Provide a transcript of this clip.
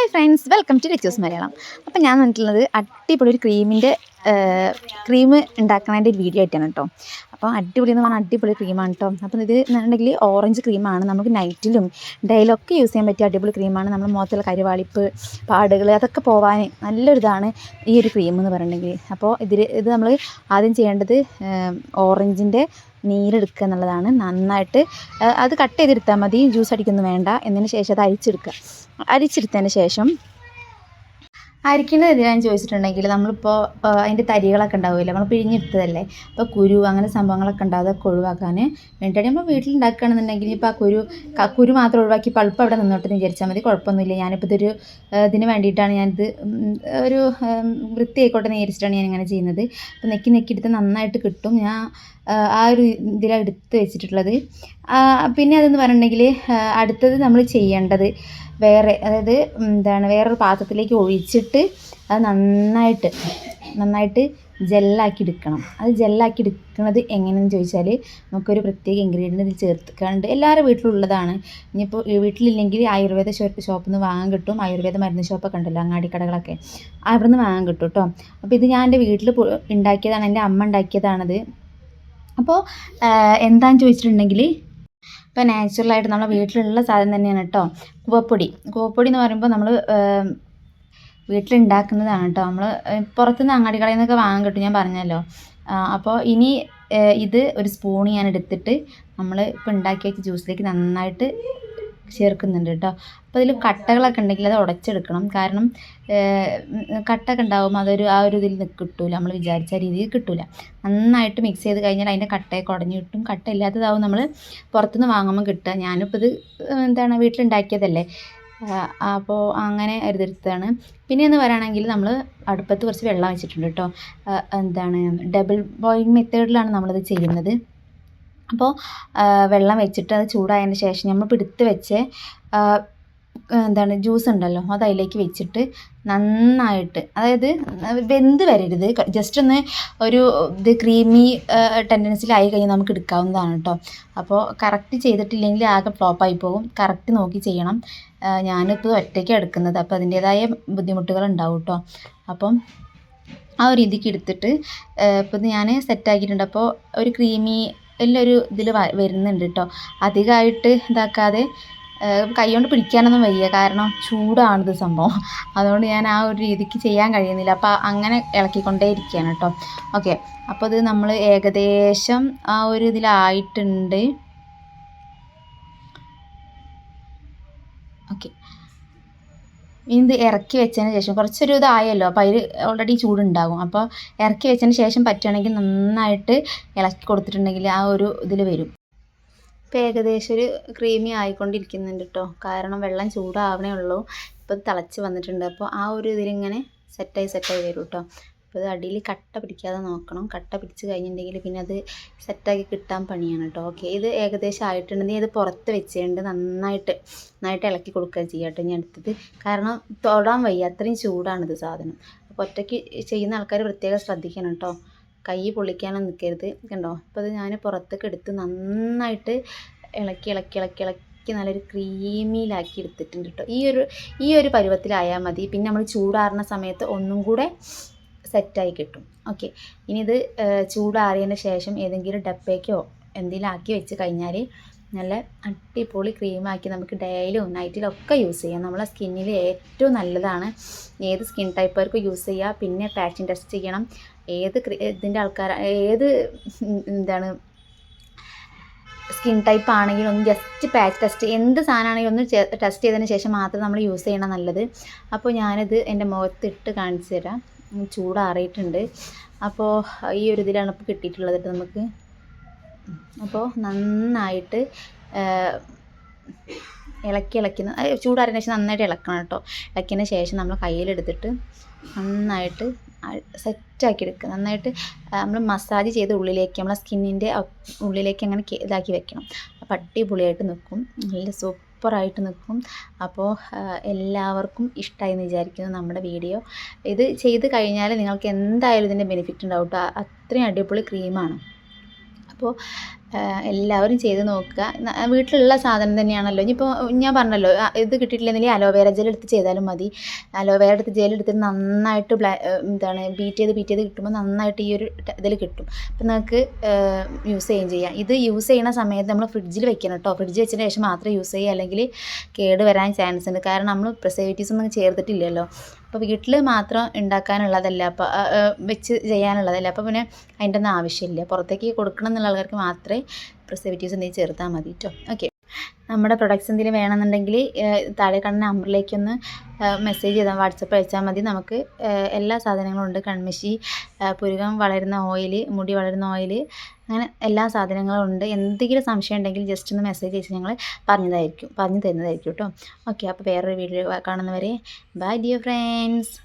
Hi friends, welcome to Richu's Malayalam. അപ്പോൾ ഞാൻ വന്നിട്ടുള്ളത് അടിപൊളി ഒരു ക്രീം ഉണ്ടാക്കുന്നതിൻ്റെ ഒരു വീഡിയോ ആയിട്ടാണ് കേട്ടോ. അപ്പോൾ അടിപൊളി എന്ന് പറഞ്ഞാൽ അടിപൊളി ക്രീമാണ് കേട്ടോ. അപ്പോൾ ഇത് എന്നുണ്ടെങ്കിൽ ഓറഞ്ച് ക്രീമാണ്. നമുക്ക് നൈറ്റിലും ഡേയിലൊക്കെ യൂസ് ചെയ്യാൻ പറ്റിയ അടിപൊളി ക്രീമാണ്. നമ്മൾ മുഖത്തുള്ള കരുവാളിപ്പ്, പാടുകൾ അതൊക്കെ പോകാൻ നല്ലൊരിതാണ് ഈ ഒരു ക്രീം എന്ന് പറഞ്ഞിട്ടുണ്ടെങ്കിൽ. അപ്പോൾ ഇത് നമ്മൾ ആദ്യം ചെയ്യേണ്ടത് ഓറഞ്ചിൻ്റെ നീരെടുക്കുക എന്നുള്ളതാണ്. നന്നായിട്ട് അത് കട്ട് ചെയ്തെടുത്താൽ മതി, ജ്യൂസ് അടിക്കൊന്നും വേണ്ട. എന്നതിന് ശേഷം അത് അരിച്ചെടുത്തതിന് ശേഷം അരിക്കേണ്ടത് എന്തിനാന്ന് ചോദിച്ചിട്ടുണ്ടെങ്കിൽ നമ്മളിപ്പോൾ അതിൻ്റെ തരികളൊക്കെ ഉണ്ടാവില്ല, നമ്മൾ പിഴിഞ്ഞെടുത്തതല്ലേ. അപ്പോൾ കുരു അങ്ങനെ സംഭവങ്ങളൊക്കെ ഉണ്ടാവും, അതൊക്കെ ഒഴിവാക്കാൻ വേണ്ടിയിട്ട് നമ്മൾ വീട്ടിലുണ്ടാക്കുകയാണെന്നുണ്ടെങ്കിൽ ഇപ്പോൾ ആ കുരു മാത്രം ഒഴിവാക്കി പൾപ്പ് അവിടെ നിന്നോട്ടെന്ന് വിചാരിച്ചാൽ മതി, കുഴപ്പമൊന്നുമില്ല. ഞാനിപ്പോൾ ഇതൊരു ഇതിന് വേണ്ടിയിട്ടാണ് ഞാനിത് ഒരു വൃത്തി ആയിക്കോട്ടെ എന്ന് വിചാരിച്ചിട്ടാണ് ഞാനിങ്ങനെ ചെയ്യുന്നത്. അപ്പോൾ നെക്കി എടുത്ത് നന്നായിട്ട് കിട്ടും. ഞാൻ ആ ഒരു ഇതിലാണ് എടുത്ത് വെച്ചിട്ടുള്ളത്. പിന്നെ അതെന്ന് പറഞ്ഞിട്ടുണ്ടെങ്കിൽ അടുത്തത് നമ്മൾ ചെയ്യേണ്ടത് വേറൊരു പാത്രത്തിലേക്ക് ഒഴിച്ചിട്ട് അത് നന്നായിട്ട് ജെല്ലാക്കി എടുക്കണം. അത് ജെല്ലാക്കി എടുക്കുന്നത് എങ്ങനെയെന്ന് ചോദിച്ചാൽ നമുക്കൊരു പ്രത്യേക ഇൻഗ്രീഡിയൻറ്റ് ഇതിൽ ചേർക്കാണ്ട് എല്ലാവരും വീട്ടിലുള്ളതാണ്. ഇനിയിപ്പോൾ വീട്ടിലില്ലെങ്കിൽ ആയുർവേദ ഷോപ്പിൽ നിന്ന് വാങ്ങാൻ കിട്ടും. ആയുർവേദ മരുന്ന് ഷോപ്പൊക്കെ ഉണ്ടല്ലോ, അങ്ങാടി കടകളൊക്കെ, അവിടെ നിന്ന് വാങ്ങാൻ കിട്ടും കേട്ടോ. അപ്പോൾ ഇത് ഞാൻ എൻ്റെ വീട്ടിൽ ഉണ്ടാക്കിയതാണ്, എൻ്റെ അമ്മ ഉണ്ടാക്കിയതാണത്. അപ്പോൾ എന്താണെന്ന് ചോദിച്ചിട്ടുണ്ടെങ്കിൽ ഇപ്പോൾ നാച്ചുറലായിട്ട് നമ്മുടെ വീട്ടിലുള്ള സാധനം തന്നെയാണ് കേട്ടോ. കൂവപ്പൊടി എന്ന് പറയുമ്പോൾ നമ്മൾ വീട്ടിലുണ്ടാക്കുന്നതാണ് കേട്ടോ. നമ്മൾ പുറത്തുനിന്ന് അങ്ങാടി കടയിൽ നിന്നൊക്കെ വാങ്ങാൻ കിട്ടും, ഞാൻ പറഞ്ഞല്ലോ. അപ്പോൾ ഇനി ഇത് ഒരു സ്പൂൺ ഞാൻ എടുത്തിട്ട് നമ്മൾ ഇപ്പോൾ ഉണ്ടാക്കി വെച്ച ജ്യൂസിലേക്ക് നന്നായിട്ട് ചേർക്കുന്നുണ്ട് കേട്ടോ. അപ്പോൾ അതിൽ കട്ടകളൊക്കെ ഉണ്ടെങ്കിൽ അത് ഉടച്ചെടുക്കണം. കാരണം കട്ടൊക്കെ ഉണ്ടാകുമ്പോൾ ആ ഒരു ഇതിൽ കിട്ടൂല, നമ്മൾ വിചാരിച്ച രീതിയിൽ കിട്ടൂല. നന്നായിട്ട് മിക്സ് ചെയ്ത് കഴിഞ്ഞാൽ അതിൻ്റെ കട്ടയൊക്കെ ഉടഞ്ഞു കിട്ടും. കട്ട ഇല്ലാത്തതാവും നമ്മൾ പുറത്തുനിന്ന് വാങ്ങുമ്പോൾ കിട്ടുക. ഞാനിപ്പോൾ ഇത് വീട്ടിലുണ്ടാക്കിയതല്ലേ, അപ്പോൾ അങ്ങനെ എടുത്താണ്. പിന്നെ എന്ന് പറയുകയാണെങ്കിൽ നമ്മൾ അടുപ്പത്ത് കുറച്ച് വെള്ളം വെച്ചിട്ടുണ്ട് കേട്ടോ. ഡബിൾ ബോയിലിംഗ് മെത്തേഡിലാണ് നമ്മളിത് ചെയ്യുന്നത്. അപ്പോൾ വെള്ളം വെച്ചിട്ട് അത് ചൂടായതിന് ശേഷം നമ്മൾ എടുത്ത് വെച്ച് ജ്യൂസ് ഉണ്ടല്ലോ, അത് അതിലേക്ക് വെച്ചിട്ട് നന്നായിട്ട്, അതായത് വെന്ത് വരരുത്, ജസ്റ്റ് ഒന്ന് ഇത് ക്രീമി ടെൻഡൻസിലായി കഴിഞ്ഞാൽ നമുക്ക് എടുക്കാവുന്നതാണ് കേട്ടോ. അപ്പോൾ കറക്റ്റ് ചെയ്തിട്ടില്ലെങ്കിൽ ആകെ ഫ്ലോപ്പായി പോകും. കറക്റ്റ് നോക്കി ചെയ്യണം. ഞാനിപ്പോൾ ഒറ്റയ്ക്ക് എടുക്കുന്നത്, അപ്പോൾ അതിൻ്റേതായ ബുദ്ധിമുട്ടുകൾ ഉണ്ടാവും കേട്ടോ. അപ്പം ആ ഒരു രീതിക്ക് എടുത്തിട്ട് ഇപ്പോൾ ഇത് ഞാൻ സെറ്റാക്കിയിട്ടുണ്ട്. അപ്പോൾ ഒരു ക്രീമി എല്ലാവരും ഇതിൽ വരുന്നുണ്ട് കേട്ടോ. അധികമായിട്ട് ഇതാക്കാതെ, കൈ കൊണ്ട് പിടിക്കാനൊന്നും വയ്യ, കാരണം ചൂടാണിത് സംഭവം. അതുകൊണ്ട് ഞാൻ ആ ഒരു രീതിക്ക് ചെയ്യാൻ കഴിയുന്നില്ല. അപ്പോൾ അങ്ങനെ ഇളക്കിക്കൊണ്ടേ ഇരിക്കുകയാണ് കേട്ടോ. ഓക്കെ, അപ്പോൾ ഇത് നമ്മൾ ഏകദേശം ആ ഒരു ഇതിലായിട്ടുണ്ട്. ഓക്കെ, ഇത് ഇറക്കി വെച്ചതിന് ശേഷം കുറച്ചൊരു ഇതായല്ലോ, അപ്പോൾ അതിൽ ഓൾറെഡി ചൂടുണ്ടാകും. അപ്പോൾ ഇറക്കി വെച്ചതിന് ശേഷം പറ്റുകയാണെങ്കിൽ നന്നായിട്ട് ഇളക്കി കൊടുത്തിട്ടുണ്ടെങ്കിൽ ആ ഒരു ഇതിൽ വരും. ഇപ്പോൾ ഏകദേശം ഒരു ക്രീമി ആയിക്കൊണ്ടിരിക്കുന്നുണ്ട് കേട്ടോ, കാരണം വെള്ളം ചൂടാവണേ ഉള്ളൂ. ഇപ്പോൾ തിളച്ച് വന്നിട്ടുണ്ട്. അപ്പോൾ ആ ഒരു ഇതിലിങ്ങനെ സെറ്റായി വരും കേട്ടോ. അപ്പോൾ ഇത് അടിയിൽ കട്ട പിടിക്കാതെ നോക്കണം. കട്ട പിടിച്ച് കഴിഞ്ഞിട്ടുണ്ടെങ്കിൽ പിന്നെ അത് സെറ്റാക്കി കിട്ടാൻ പണിയാണ് കേട്ടോ. ഓക്കെ, ഇത് ഏകദേശം ആയിട്ടുണ്ടെങ്കിൽ ഇത് പുറത്ത് വെച്ചുകൊണ്ട് നന്നായിട്ട് ഇളക്കി കൊടുക്കുക ചെയ്യുക കേട്ടോ. ഞാൻ എടുത്തത് കാരണം തൊടാൻ വയ്യ, അത്രയും ചൂടാണിത് സാധനം. അപ്പോൾ ഒറ്റയ്ക്ക് ചെയ്യുന്ന ആൾക്കാർ പ്രത്യേകം ശ്രദ്ധിക്കണം കേട്ടോ, കൈ പൊള്ളിക്കാനൊന്നും നിൽക്കരുത്. കണ്ടോ, അപ്പോൾ അത് ഞാൻ പുറത്തേക്ക് എടുത്ത് നന്നായിട്ട് ഇളക്കി നല്ലൊരു ക്രീമിയിലാക്കി എടുത്തിട്ടുണ്ട് കേട്ടോ. ഈ ഒരു പരുവത്തിലായാൽ മതി. പിന്നെ നമ്മൾ ചൂടാറുന്ന സമയത്ത് ഒന്നും കൂടെ സെറ്റായി കിട്ടും. ഓക്കെ, ഇനി ഇത് ചൂടാറിയതിന് ശേഷം ഏതെങ്കിലും ഡപ്പയ്ക്കോ എന്തെങ്കിലും ആക്കി വെച്ച് കഴിഞ്ഞാൽ നല്ല അടിപൊളി ക്രീമാക്കി നമുക്ക് ഡെയിലും നൈറ്റിലും ഒക്കെ യൂസ് ചെയ്യാം. നമ്മളെ സ്കിന്നിൽ ഏറ്റവും നല്ലതാണ്. ഏത് സ്കിൻ ടൈപ്പുകാർക്കും യൂസ് ചെയ്യുക. പിന്നെ പാച്ചിങ് ടെസ്റ്റ് ചെയ്യണം. ഇതിൻ്റെ ആൾക്കാർ സ്കിൻ ടൈപ്പ് ആണെങ്കിലും ഒന്ന് ജസ്റ്റ് പാച്ച് ടെസ്റ്റ്, എന്ത് സാധനമാണെങ്കിലും ഒന്ന് ടെസ്റ്റ് ചെയ്തതിന് ശേഷം മാത്രം നമ്മൾ യൂസ് ചെയ്യണം നല്ലത്. അപ്പോൾ ഞാനിത് എൻ്റെ മുഖത്തിട്ട് കാണിച്ചു തരാം. ചൂടാറിയിട്ടുണ്ട്. അപ്പോൾ ഈ ഒരു ഇതിലാണ് ഇപ്പോൾ കിട്ടിയിട്ടുള്ളത് നമുക്ക്. അപ്പോൾ നന്നായിട്ട് ഇളക്കുന്ന ചൂടാറിയതിന് ശേഷം നന്നായിട്ട് ഇളക്കണം കേട്ടോ. ഇളക്കിയതിന് ശേഷം നമ്മൾ കയ്യിലെടുത്തിട്ട് നന്നായിട്ട് സെറ്റാക്കി എടുക്കുക. നന്നായിട്ട് നമ്മൾ മസാജ് ചെയ്ത് ഉള്ളിലേക്ക്, നമ്മളെ സ്കിന്നിൻ്റെ ഉള്ളിലേക്ക് അങ്ങനെ ഇതാക്കി വെക്കണം. അപ്പോൾ അടിപൊളിയായിട്ട് നിൽക്കും, നല്ല സൂപ്പറായിട്ട് നിൽക്കും. അപ്പോൾ എല്ലാവർക്കും ഇഷ്ടമായി എന്ന് വിചാരിക്കുന്നു നമ്മുടെ വീഡിയോ. ഇത് ചെയ്ത് കഴിഞ്ഞാൽ നിങ്ങൾക്ക് എന്തായാലും ഇതിൻ്റെ ബെനിഫിറ്റ് ഉണ്ടാവും കേട്ടോ. അത്രയും അടിപൊളി ക്രീമാണ്. അപ്പോൾ എല്ലാവരും ചെയ്ത് നോക്കുക. വീട്ടിലുള്ള സാധനം തന്നെയാണല്ലോ. ഇനിയിപ്പോൾ ഞാൻ പറഞ്ഞല്ലോ ഇത് കിട്ടിയിട്ടില്ലെങ്കിൽ അലോവേര ജെൽ എടുത്ത് ചെയ്താലും മതി. അലോവേര എടുത്ത് ജെൽ എടുത്തിട്ട് നന്നായിട്ട് ബീറ്റ് ചെയ്ത് കിട്ടുമ്പോൾ നന്നായിട്ട് ഈ ഒരു ഇതിൽ കിട്ടും. അപ്പം നിങ്ങൾക്ക് യൂസ് ചെയ്യുകയും ചെയ്യാം. ഇത് യൂസ് ചെയ്യുന്ന സമയത്ത് നമ്മൾ ഫ്രിഡ്ജിൽ വെക്കണം കേട്ടോ. ഫ്രിഡ്ജിൽ വെച്ചതിന് ശേഷം മാത്രമേ യൂസ് ചെയ്യുക, അല്ലെങ്കിൽ കേട് വരാൻ ചാൻസ് ഉണ്ട്. കാരണം നമ്മൾ പ്രിസർവേറ്റീവ്സ് ഒന്നും ചേർത്തിട്ടില്ലല്ലോ. അപ്പോൾ വീട്ടിൽ മാത്രം ഉണ്ടാക്കാനുള്ളതല്ല, അപ്പോൾ വെച്ച് ചെയ്യാനുള്ളതല്ല. അപ്പോൾ പിന്നെ അതിൻ്റെ ഒന്നും ആവശ്യമില്ല. പുറത്തേക്ക് കൊടുക്കണം എന്നുള്ള ആൾക്കാർക്ക് മാത്രമേ പ്രിസർവേറ്റീവ്സ് എന്തെങ്കിലും ചേർത്താൽ മതി കേട്ടോ. ഓക്കെ, നമ്മുടെ പ്രൊഡക്ട്സ് എന്തെങ്കിലും വേണമെന്നുണ്ടെങ്കിൽ താഴെ കാണുന്ന നമ്പറിലേക്കൊന്ന് മെസ്സേജ് ചെയ്താൽ വാട്സപ്പ് അയച്ചാൽ മതി. നമുക്ക് എല്ലാ സാധനങ്ങളും ഉണ്ട്. കൺമഷി, പുരുകം വളരുന്ന ഓയിൽ, മുടി വളരുന്ന ഓയിൽ, അങ്ങനെ എല്ലാ സാധനങ്ങളും ഉണ്ട്. എന്തെങ്കിലും സംശയം ഉണ്ടെങ്കിൽ ജസ്റ്റ് ഒന്ന് മെസ്സേജ് അയച്ച് ഞങ്ങൾ പറഞ്ഞു തരുന്നതായിരിക്കും കേട്ടോ. ഓക്കെ, അപ്പോൾ വേറൊരു വീഡിയോ കാണുന്നവരെ ബൈ ഡിയർ ഫ്രണ്ട്സ്.